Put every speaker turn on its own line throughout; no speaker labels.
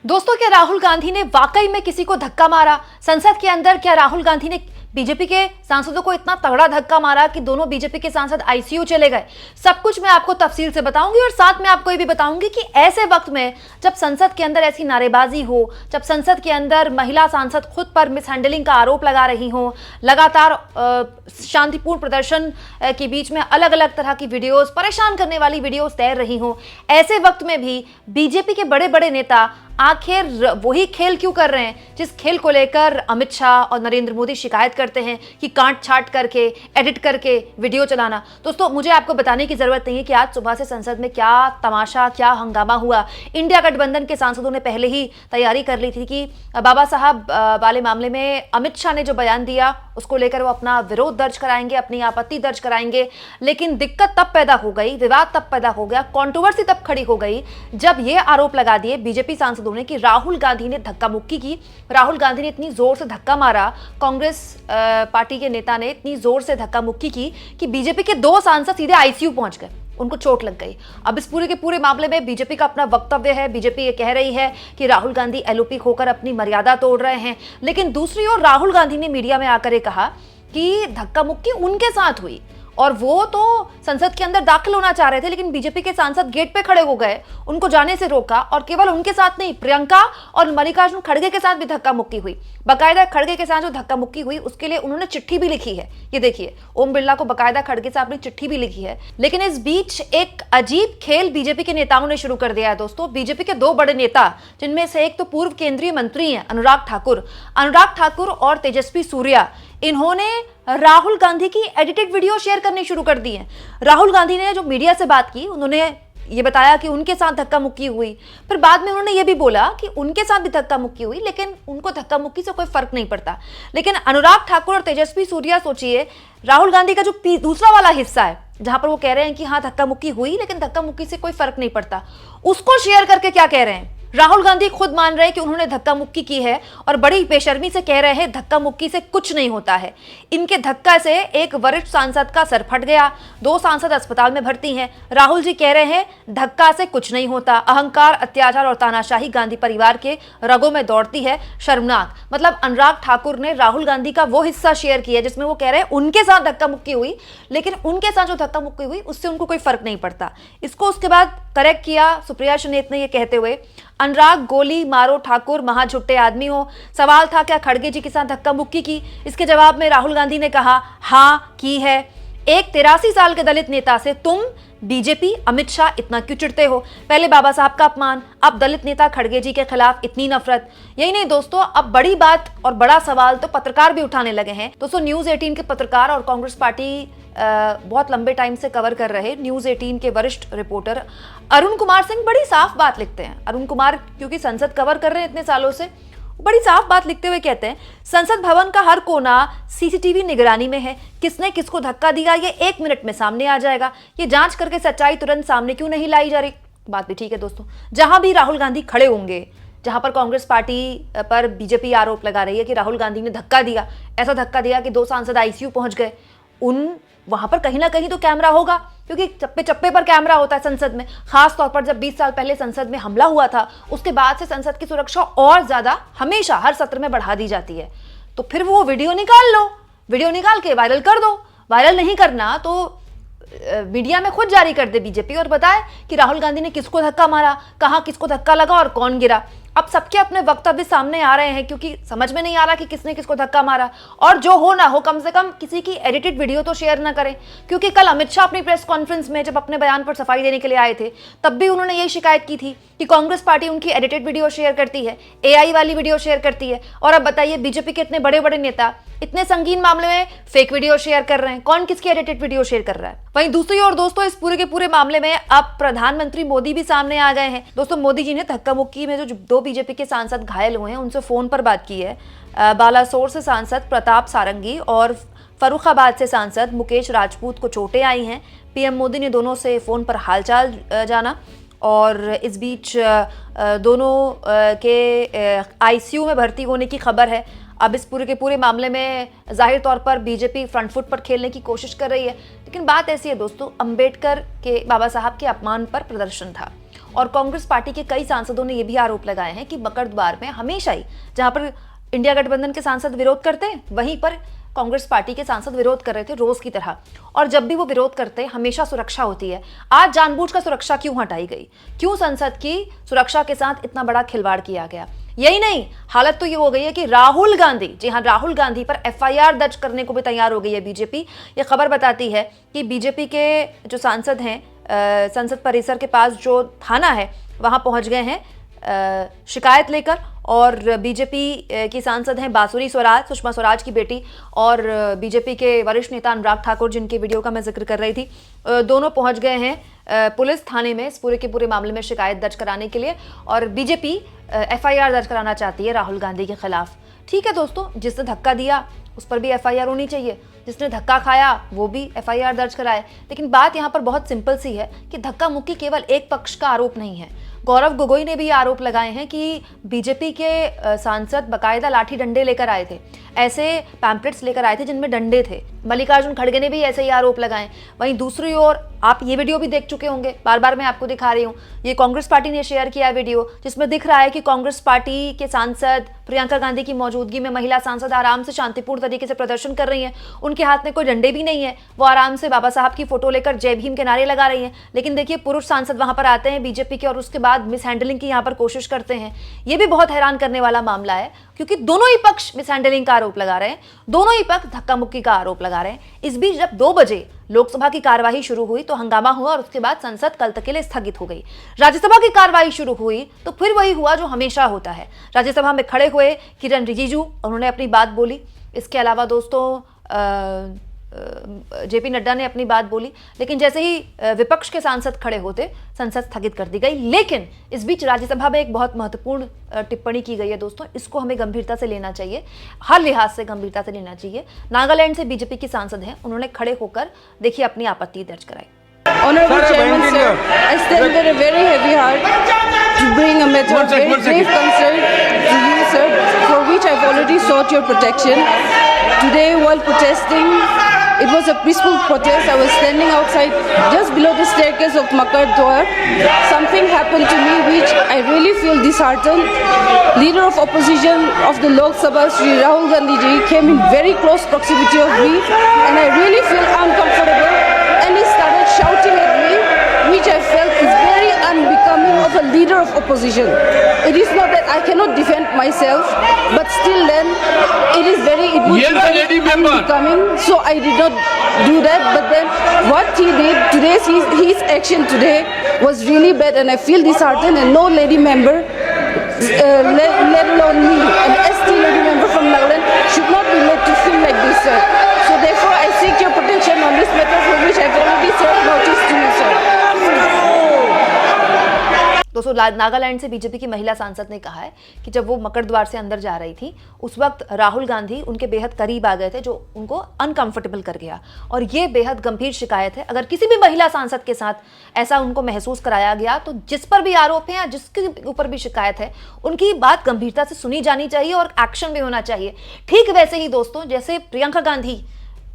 दोस्तों, क्या राहुल गांधी ने वाकई में किसी को धक्का मारा? संसद के अंदर क्या राहुल गांधी ने बीजेपी के सांसदों को इतना तगड़ा धक्का मारा कि दोनों बीजेपी के सांसद आईसीयू चले गए? सब कुछ मैं आपको तफसील से बताऊंगी और साथ में आपको ये भी बताऊंगी कि ऐसे वक्त में जब संसद के अंदर ऐसी नारेबाजी हो, जब संसद के अंदर महिला सांसद खुद पर मिसहैंडलिंग का आरोप लगा रही हो, लगातार शांतिपूर्ण प्रदर्शन के बीच में अलग अलग तरह की वीडियोस, परेशान करने वाली वीडियोस तैर रही हो, ऐसे वक्त में भी बीजेपी के बड़े बड़े नेता आखिर वही खेल क्यों कर रहे हैं जिस खेल को लेकर अमित शाह और नरेंद्र मोदी शिकायत करते हैं कि काट छाट करके, एडिट करके वीडियो चलाना। दोस्तों, मुझे आपको बताने की जरूरत नहीं है कि आज सुबह से संसद में क्या तमाशा, क्या हंगामा हुआ। इंडिया गठबंधन के सांसदों ने पहले ही तैयारी कर ली थी कि बाबा साहब वाले मामले में अमित शाह ने जो बयान दिया उसको लेकर वो अपना विरोध दर्ज कराएंगे, अपनी आपत्ति दर्ज कराएंगे। लेकिन दिक्कत तब पैदा हो गई, विवाद तब पैदा हो गया, कंट्रोवर्सी तब खड़ी हो गई जब ये आरोप लगा दिए बीजेपी सांसदों ने कि राहुल गांधी ने धक्का मुक्की की। राहुल गांधी ने इतनी जोर से धक्का मारा, कांग्रेस पार्टी के नेता ने इतनी जोर से धक्का मुक्की की कि बीजेपी के 2 सांसद सीधे आईसीयू पहुंच गए, उनको चोट लग गई। अब इस पूरे के पूरे मामले में बीजेपी का अपना वक्तव्य है। बीजेपी ये कह रही है कि राहुल गांधी एलओपी खोकर अपनी मर्यादा तोड़ रहे हैं, लेकिन दूसरी ओर राहुल गांधी ने मीडिया में आकर कहा कि धक्का मुक्की उनके साथ हुई और वो तो संसद के अंदर दाखिल होना चाह रहे थे, लेकिन बीजेपी के सांसद गेट पे खड़े हो गए, उनको जाने से रोका। और केवल उनके साथ नहीं, प्रियंका और मल्लिकार्जुन खड़गे के साथ भी धक्का मुक्की हुई। बाकायदा खड़गे के साथ जो धक्का मुक्की हुई उसके लिए उन्होंने चिट्ठी भी लिखी है। ये देखिए, ओम बिरला को बाकायदा खड़गे साहब ने चिट्ठी भी लिखी है। लेकिन इस बीच एक अजीब खेल बीजेपी के नेताओं ने शुरू कर दिया है। दोस्तों, बीजेपी के 2 बड़े नेता, जिनमें से एक तो पूर्व केंद्रीय मंत्री हैं अनुराग ठाकुर और तेजस्वी सूर्या, इन्होंने राहुल गांधी की एडिटेड वीडियो शेयर करनी शुरू कर दी है। राहुल गांधी ने जो मीडिया से बात की, उन्होंने ये बताया कि उनके साथ धक्का मुक्की हुई। फिर बाद में उन्होंने ये भी बोला कि उनके साथ भी धक्का मुक्की हुई, लेकिन उनको धक्का मुक्की से कोई फर्क नहीं पड़ता। लेकिन अनुराग ठाकुर और तेजस्वी सूर्या, सोचिए, राहुल गांधी का जो दूसरा वाला हिस्सा है जहां पर वो कह रहे हैं कि हाँ धक्का मुक्की हुई लेकिन धक्का मुक्की से कोई फर्क नहीं पड़ता, उसको शेयर करके क्या कह रहे हैं? राहुल गांधी खुद मान रहे हैं कि उन्होंने धक्का मुक्की की है और बड़ी बेशर्मी से कह रहे हैं धक्का मुक्की से कुछ नहीं होता है। इनके धक्का से एक वरिष्ठ सांसद का सर फट गया, 2 सांसद अस्पताल में भर्ती हैं। राहुल जी कह रहे हैं धक्का से कुछ नहीं होता, अहंकार, अत्याचार और तानाशाही गांधी परिवार के रगों में दौड़ती है, शर्मनाक। मतलब अनुराग ठाकुर ने राहुल गांधी का वो हिस्सा शेयर किया जिसमें वो कह रहे हैं उनके साथ धक्का मुक्की हुई, लेकिन उनके साथ जो धक्का मुक्की हुई उससे उनको कोई फर्क नहीं पड़ता। इसको उसके बाद करेक्ट किया सुप्रिया सुनेत ने ये कहते हुए, अनुराग गोली मारो ठाकुर महा झुट्टे आदमी हो। सवाल था क्या खड़गे जी के साथ धक्का मुक्की की? इसके जवाब में राहुल गांधी ने कहा हाँ की है। एक 83 साल के दलित नेता से तुम बीजेपी अमित शाह इतना क्यों चिढ़ते हो? पहले बाबा साहब का अपमान, अब दलित नेता खड़गे जी के खिलाफ इतनी नफरत। यही नहीं दोस्तों, अब बड़ी बात और बड़ा सवाल तो पत्रकार भी उठाने लगे हैं। दोस्तों, न्यूज 18 के पत्रकार और कांग्रेस पार्टी बहुत लंबे टाइम से कवर कर रहे न्यूज 18 के वरिष्ठ रिपोर्टर अरुण कुमार सिंह बड़ी साफ बात लिखते हैं। अरुण कुमार क्योंकि संसद कवर कर रहे हैं इतने सालों से, बड़ी साफ बात लिखते हुए कहते हैं संसद भवन का हर कोना सीसीटीवी निगरानी में है, किसने किसको धक्का दिया ये 1 मिनट में सामने आ जाएगा। ये जांच करके सच्चाई तुरंत सामने क्यों नहीं लाई जा रही? बात भी ठीक है दोस्तों, जहां भी राहुल गांधी खड़े होंगे, जहां पर कांग्रेस पार्टी पर बीजेपी आरोप लगा रही है कि राहुल गांधी ने धक्का दिया, ऐसा धक्का दिया कि 2 सांसद आईसीयू पहुंच गए, वहां पर कहीं ना कहीं तो कैमरा होगा, क्योंकि चप्पे चप्पे पर कैमरा होता है संसद में। खास तौर पर जब 20 साल पहले संसद में हमला हुआ था, उसके बाद से संसद की सुरक्षा और ज्यादा हमेशा हर सत्र में बढ़ा दी जाती है। तो फिर वो वीडियो निकाल लो, वीडियो निकाल के वायरल कर दो। वायरल नहीं करना तो मीडिया में खुद जारी कर दे बीजेपी और बताए कि राहुल गांधी ने किसको धक्का मारा, कहां किसको धक्का लगा और कौन गिरा। अब सबके अपने वक्तव्य सामने आ रहे हैं क्योंकि समझ में नहीं आ रहा कि किसने किसको धक्का मारा। और जो हो ना हो, कम से कम किसी की एडिटेड वीडियो तो शेयर ना करें, क्योंकि कल अमित शाह अपनी प्रेस कॉन्फ्रेंस में जब अपने बयान पर सफाई देने के लिए आए थे, तब भी उन्होंने यही शिकायत की थी कि कांग्रेस पार्टी उनकी एडिटेड वीडियो शेयर करती है, एआई वाली वीडियो शेयर करती है। और अब बताइए, बीजेपी के इतने बड़े बड़े नेता इतने संगीन मामले में फेक वीडियो शेयर कर रहे हैं, कौन किसकी एडिटेड वीडियो शेयर कर रहा है? वहीं दूसरी ओर दोस्तों, इस पूरे के पूरे मामले में अब प्रधानमंत्री मोदी भी सामने आ गए हैं। दोस्तों, मोदी जी ने धक्का मुक्की में जो 2 बीजेपी के सांसद घायल हुए हैं उनसे फोन पर बात की है। बालासोर से सांसद प्रताप सारंगी और फर्रुखाबाद से सांसद मुकेश राजपूत को चोटें आई हैं। पीएम मोदी ने दोनों से फोन पर हालचाल जाना और इस बीच दोनों के आईसीयू में भर्ती होने की खबर है। अब इस पूरे के पूरे मामले में जाहिर तौर पर बीजेपी फ्रंट फुट पर खेलने की कोशिश कर रही है, लेकिन बात ऐसी है दोस्तों, अंबेडकर के बाबा साहब के अपमान पर प्रदर्शन था और कांग्रेस पार्टी के कई सांसदों ने यह भी आरोप लगाए हैं कि मकरद्वार में हमेशा ही जहां पर इंडिया गठबंधन के सांसद विरोध करते हैं, वहीं पर कांग्रेस पार्टी के सांसद विरोध कर रहे थे रोज की तरह, और जब भी वो विरोध करते हमेशा सुरक्षा होती है। आज जानबूझकर सुरक्षा क्यों हटाई गई? क्यों संसद की सुरक्षा के साथ इतना बड़ा खिलवाड़ किया गया? यही नहीं, हालत तो ये हो गई है कि राहुल गांधी, जी हाँ, राहुल गांधी पर एफआईआर दर्ज करने को भी तैयार हो गई है बीजेपी। ये खबर बताती है कि बीजेपी के जो सांसद हैं संसद परिसर के पास जो थाना है वहां पहुंच गए हैं शिकायत लेकर, और बीजेपी की सांसद हैं बांसुरी स्वराज, सुषमा स्वराज की बेटी, और बीजेपी के वरिष्ठ नेता अनुराग ठाकुर, जिनके वीडियो का मैं जिक्र कर रही थी, दोनों पहुंच गए हैं पुलिस थाने में इस पूरे के पूरे मामले में शिकायत दर्ज कराने के लिए, और बीजेपी एफआईआर दर्ज कराना चाहती है राहुल गांधी के खिलाफ। ठीक है दोस्तों, जिसने धक्का दिया उस पर भी एफआईआर होनी चाहिए, जिसने धक्का खाया वो भी एफआईआर दर्ज कराए। लेकिन बात यहाँ पर बहुत सिंपल सी है कि धक्का मुक्की केवल एक पक्ष का आरोप नहीं है। गौरव गोगोई ने भी आरोप लगाए हैं कि बीजेपी के सांसद बकायदा लाठी डंडे लेकर आए थे, ऐसे पैम्पलेट्स लेकर आए थे जिनमें डंडे थे। मल्लिकार्जुन खड़गे ने भी ऐसे ही आरोप लगाए। वहीं दूसरी ओर आप ये वीडियो भी देख चुके होंगे, बार बार मैं आपको दिखा रही हूँ, ये कांग्रेस पार्टी ने शेयर किया वीडियो जिसमें दिख रहा है कि कांग्रेस पार्टी के सांसद प्रियंका गांधी की मौजूदगी में महिला सांसद आराम से शांतिपूर्ण तरीके से प्रदर्शन कर रही हैं। उनके हाथ में कोई डंडे भी नहीं है, वो आराम से बाबा साहब की फोटो लेकर जय भीम के नारे लगा रही हैं। लेकिन देखिए, पुरुष सांसद वहां पर आते हैं बीजेपी के और उसके बाद मिसहैंडलिंग की यहाँ पर कोशिश करते हैं। ये भी बहुत हैरान करने वाला मामला है, क्योंकि दोनों ही पक्ष मिसहैंडलिंग का आरोप लगा रहे हैं, दोनों ही पक्ष धक्का मुक्की का आरोप लगा रहे हैं। इस बीच जब 2 बजे लोकसभा की कार्यवाही शुरू हुई तो हंगामा हुआ और उसके बाद संसद कल तक के लिए स्थगित हो गई। राज्यसभा की कार्यवाही शुरू हुई तो फिर वही हुआ जो हमेशा होता है। राज्यसभा में खड़े हुए किरण रिजिजू, उन्होंने अपनी बात बोली। इसके अलावा दोस्तों जेपी नड्डा ने अपनी बात बोली, लेकिन जैसे ही विपक्ष के सांसद खड़े होते संसद स्थगित कर दी गई। लेकिन इस बीच राज्यसभा में एक बहुत महत्वपूर्ण टिप्पणी की गई है दोस्तों, इसको हमें गंभीरता से लेना चाहिए, हर लिहाज से गंभीरता से लेना चाहिए। नागालैंड से बीजेपी की सांसद हैं, उन्होंने खड़े होकर देखिए अपनी आपत्ति दर्ज कराई।
Honorable Chairman, sir, I stand with a very heavy heart to bring a matter of very grave concern to you, sir, for which I've already sought your protection. Today, while protesting, it was a peaceful protest. I was standing outside just below the staircase of Makar Dwar. Something happened to me which I really feel disheartened. Leader of opposition of the Lok Sabha, Shri Rahul Gandhi ji, came in very close proximity of me, and I really feel uncomfortable. And he started shouting at me, which I felt is very unbecoming of a leader of opposition. It is not that I cannot defend myself, but still then it would be very unbecoming. So I did not do that. But then what he did, his action today was really bad, and I feel disheartened. And no lady member, let alone me, an ST lady member from Nagaland, should not be made to feel like this, sir. So therefore, I seek your protection on this matter, for which I have already served notice to you, sir.
दोस्तों, नागालैंड से BJP की महिला सांसद ने कहा है कि जब वो मकर द्वार से अंदर जा रही थी उस वक्त राहुल गांधी उनके बेहद करीब आ गए थे, जो उनको अनकंफर्टेबल कर गया। और ये बेहद गंभीर शिकायत है। अगर किसी भी महिला सांसद के साथ ऐसा उनको महसूस कराया गया तो जिस पर भी आरोप है या जिसके ऊपर भी शिकायत है, उनकी बात गंभीरता से सुनी जानी चाहिए और एक्शन भी होना चाहिए। ठीक वैसे ही दोस्तों, जैसे प्रियंका गांधी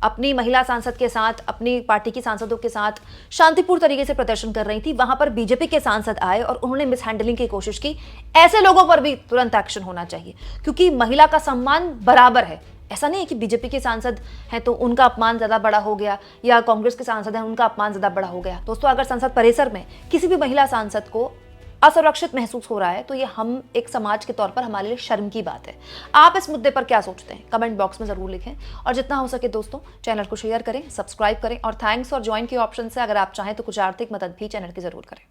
अपनी महिला सांसद के साथ, अपनी पार्टी की सांसदों के साथ शांतिपूर्ण तरीके से प्रदर्शन कर रही थी, वहां पर बीजेपी के सांसद आए और उन्होंने मिसहैंडलिंग की कोशिश की। ऐसे लोगों पर भी तुरंत एक्शन होना चाहिए, क्योंकि महिला का सम्मान बराबर है। ऐसा नहीं है कि बीजेपी के सांसद हैं तो उनका अपमान ज्यादा बड़ा हो गया या कांग्रेस के सांसद हैं उनका अपमान ज्यादा बड़ा हो गया। दोस्तों, अगर संसद परिसर में किसी भी महिला सांसद को असुरक्षित महसूस हो रहा है तो ये हम एक समाज के तौर पर हमारे लिए शर्म की बात है। आप इस मुद्दे पर क्या सोचते हैं? कमेंट बॉक्स में जरूर लिखें, और जितना हो सके दोस्तों चैनल को शेयर करें, सब्सक्राइब करें, और थैंक्स और ज्वाइन के ऑप्शन से अगर आप चाहें तो कुछ आर्थिक मदद भी चैनल की जरूर करें।